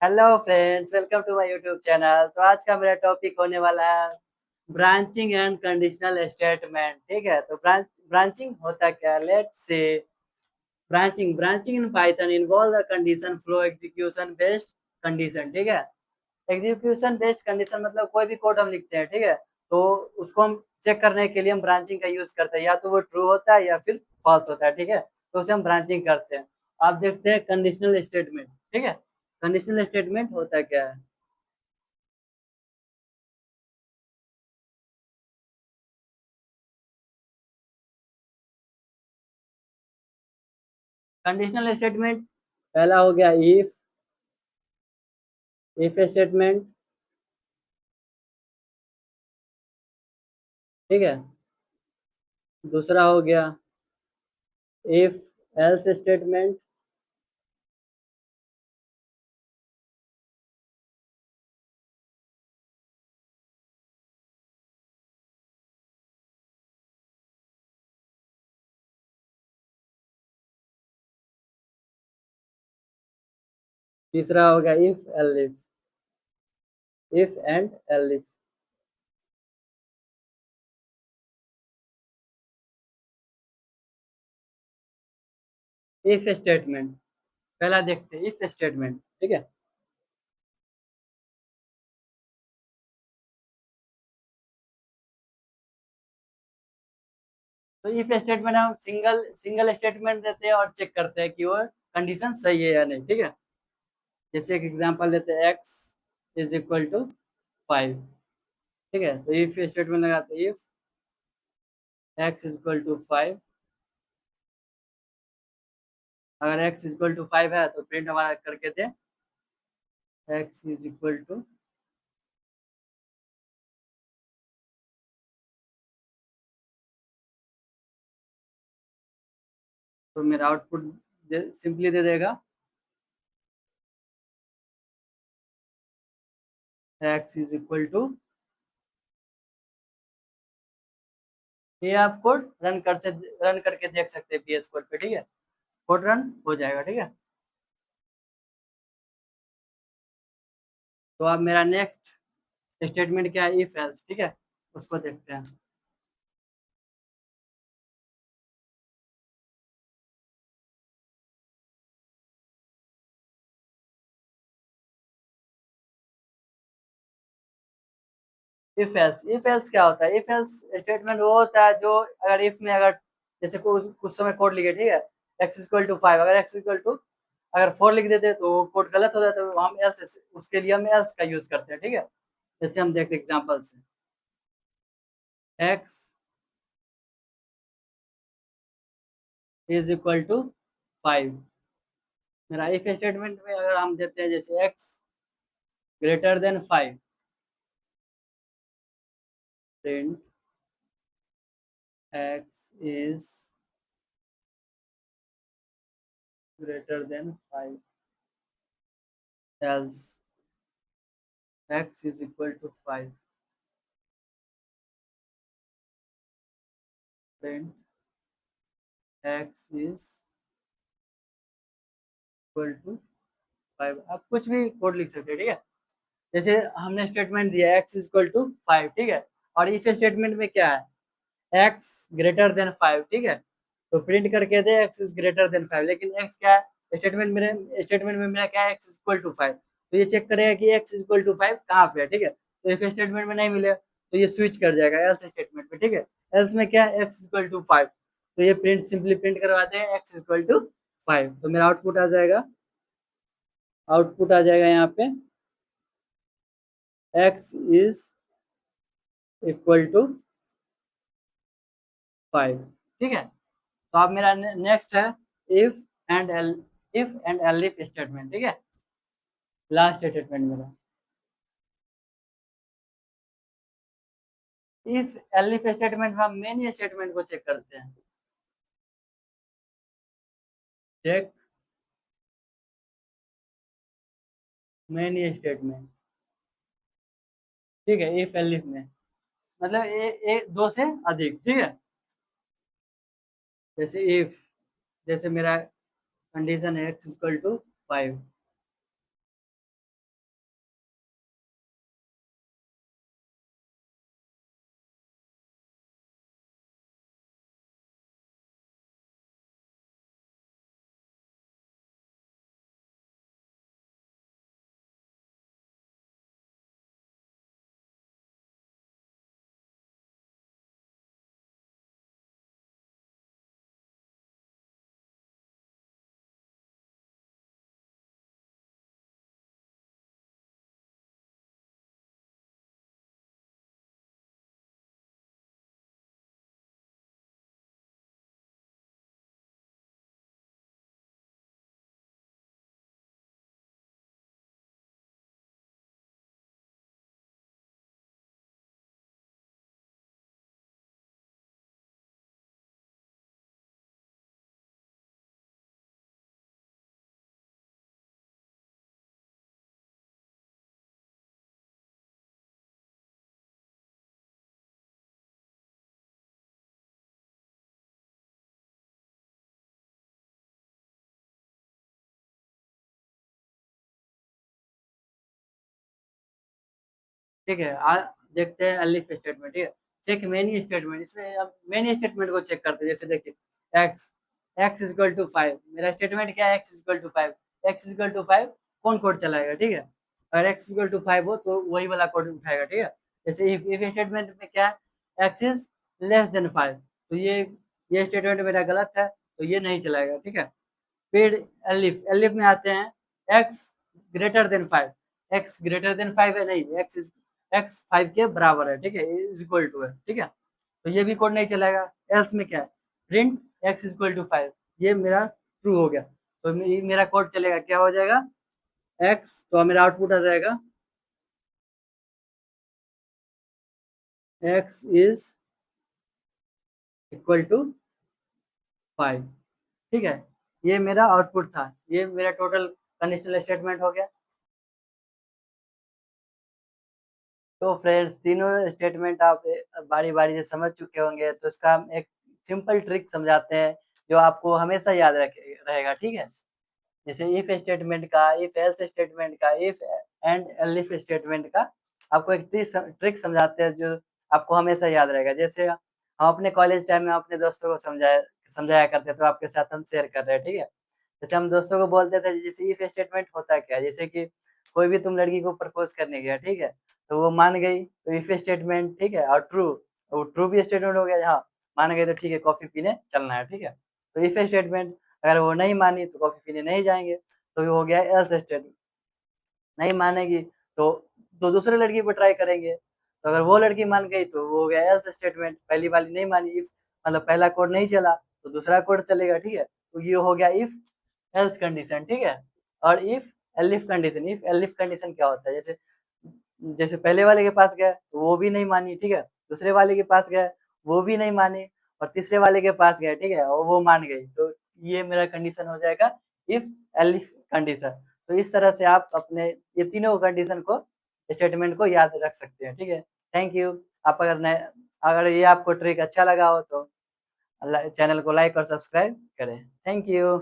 Hello friends, welcome to my YouTube channel. तो आज का मेरा टॉपिक होने वाला है ब्रांचिंग एंड कंडीशनल स्टेटमेंट। ठीक है, तो ब्रांचिंग होता क्या? Let's say branching in Python involve the condition flow execution based condition. ठीक है, एग्जीक्यूशन बेस्ड कंडीशन मतलब कोई भी कोड हम लिखते हैं, ठीक है, तो उसको हम चेक करने के लिए हम ब्रांचिंग का यूज करते हैं। या तो वो ट्रू होता है या फिर फॉल्स होता है, ठीक है, तो उसे हम ब्रांचिंग करते हैं। आप देखते हैं कंडीशनल स्टेटमेंट। ठीक है, कंडीशनल स्टेटमेंट होता क्या है? कंडीशनल स्टेटमेंट पहला हो गया इफ स्टेटमेंट। ठीक है, दूसरा हो गया इफ एल्स स्टेटमेंट। तीसरा हो गया if and L if statement पहला देखते हैं इफ स्टेटमेंट। ठीक है, तो इफ स्टेटमेंट हम सिंगल सिंगल स्टेटमेंट देते हैं और चेक करते हैं कि वो कंडीशन सही है या नहीं। ठीक है, जैसे एक एग्जांपल देते हैं एक्स इज इक्वल टू 5। ठीक है, तो इफ स्टेटमेंट लगाते हैं if x is equal to 5। अगर एक्स इज इक्वल टू 5 है तो प्रिंट हमारा करके दे एक्स इज इक्वल टू। तो मेरा आउटपुट सिंपली दे देगा एक्स इज इक्वल टू। ये आप कोड रन करके देख सकते हैं पीएस कोड पे। ठीक है, कोड रन हो जाएगा। ठीक है, तो अब मेरा नेक्स्ट स्टेटमेंट क्या है? If else. ठीक है, उसको देखते हैं। इफ एल्स क्या होता है? इफ एल्स स्टेटमेंट वो होता है जो अगर इफ में अगर जैसे कुछ समय कोड लिखे, ठीक है, एक्स इक्वल टू 5, अगर एक्स इक्वल टू अगर 4 लिख देते तो कोड गलत हो जाता है, तो हम एल्स उसके लिए हम एल्स का यूज करते हैं। ठीक है, जैसे हम देखते एग्जांपल से एक्स इज इक्वल टू 5। मेरा इफ स्टेटमेंट में अगर हम देते हैं जैसे x greater than 5, print x is greater than 5 else x is equal to 5, print x is equal to 5। आप कुछ भी कोड लिख सकते हैं। ठीक है, जैसे हमने स्टेटमेंट दिया एक्स इज इक्वल टू 5। ठीक है, और इफ स्टेटमेंट में क्या है? X greater than 5। ठीक है, तो प्रिंट करके दे एक्स इज ग्रेटर देन 5, लेकिन एक्स क्या है स्टेटमेंट में मेरा क्या है? X is equal to 5। तो ये चेक करेगा कि एक्स इज इक्वल टू 5 कहाँ पे है। ठीक है, तो इफ स्टेटमेंट में नहीं मिले तो ये स्विच कर जाएगा एल्स स्टेटमेंट में। ठीक है, एल्स में क्या है? एक्स इज इक्वल टू 5, तो ये सिंपली प्रिंट करवाते हैं एक्स इज इक्वल टू 5। तो मेरा आउटपुट आ जाएगा यहाँ पे एक्स इज इक्वल टू 5। ठीक है, तो अब मेरा नेक्स्ट है if and elif and elif statement. ठीक है, लास्ट स्टेटमेंट मेरा इफ एलिफ स्टेटमेंट में हम मेन स्टेटमेंट को चेक करते हैं। Check main statement. ठीक है, इफ एलिफ में मतलब दो से अधिक। ठीक है, जैसे इफ जैसे मेरा कंडीशन है एक्स इक्वल टू 5। ठीक है। देखते हैं एलिफ स्टेटमेंट, ठीक है। चेक मेनी स्टेटमेंट, इसमें अब मेनी स्टेटमेंट को चेक करते हैं। जैसे देखिए एक्स एक्स इक्वल टू 5, मेरा स्टेटमेंट क्या है, x equal to 5। X equal to 5 कौन कोड चलाएगा, ठीक है। अगर एक्स इक्वल टू 5 हो तो वही वाला कोड उठाएगा, ठीक है। जैसे इफ स्टेटमेंट में क्या है, एक्स इज लेस देन 5, तो ये स्टेटमेंट मेरा गलत है, तो ये नहीं चलाएगा, ठीक है। फिर एलिफ एलिफ में आते हैं, x greater than 5। X greater than 5 है, नहीं, एक्स 5 के बराबर है, ठीक है, इज इक्वल टू है, ठीक है। तो ये भी कोड नहीं चलेगा। एल्स में क्या है, print x is equal to 5, ये मेरा ट्रू हो गया, तो मेरा कोड चलेगा, क्या हो जाएगा, एक्स, तो मेरा आउटपुट आ जाएगा एक्स इज इक्वल टू 5, ठीक है। ये मेरा आउटपुट था, ये मेरा टोटल कंडीशनल स्टेटमेंट हो गया। तो फ्रेंड्स, तीनों स्टेटमेंट आप बारी बारी से समझ चुके होंगे, तो इसका हम एक सिंपल ट्रिक समझाते हैं जो आपको हमेशा याद रहेगा, ठीक है। जैसे इफ स्टेटमेंट का, इफ एल्स स्टेटमेंट का, इफ एंड एलिफ स्टेटमेंट का आपको एक ट्रिक समझाते हैं जो आपको हमेशा याद रहेगा। जैसे हम अपने कॉलेज टाइम में अपने दोस्तों को समझाया समझाया करते, तो आपके साथ हम शेयर कर रहे हैं, ठीक है। जैसे हम दोस्तों को बोलते थे, जैसे इफ स्टेटमेंट होता क्या है, जैसे कि कोई भी तुम लड़की को प्रपोज करने गया, ठीक है, तो वो मान गई, तो इफ स्टेटमेंट, ठीक है, और ट्रू, तो ट्रू भी स्टेटमेंट हो गया, हाँ मान गई तो ठीक है, कॉफी पीने चलना है, ठीक है। तो इफ स्टेटमेंट, अगर वो नहीं मानी तो कॉफी पीने नहीं जाएंगे, तो ये हो गया एल्स स्टेटमेंट। नहीं मानेगी तो दूसरे लड़की पर ट्राई करेंगे, तो अगर वो लड़की मान गई तो वो हो गया एल्स स्टेटमेंट। पहली वाली नहीं मानी, इफ मतलब पहला कोड नहीं चला, तो दूसरा कोड चलेगा, ठीक है। तो ये हो गया इफ एल्स कंडीशन, ठीक है। और if elif condition, if elif condition क्या होता है, जैसे जैसे पहले वाले के पास गया तो वो भी नहीं मानी, ठीक है, दूसरे वाले के पास गया वो भी नहीं मानी, और तीसरे वाले के पास गया, ठीक है, और वो मान गई, तो ये मेरा कंडीशन हो जाएगा इफ एलिफ कंडीशन। तो इस तरह से आप अपने ये तीनों कंडीशन को, स्टेटमेंट को याद रख सकते हैं, ठीक है। Thank you. आप अगर ये आपको ट्रिक अच्छा लगा हो तो चैनल को लाइक और सब्सक्राइब करें। Thank you.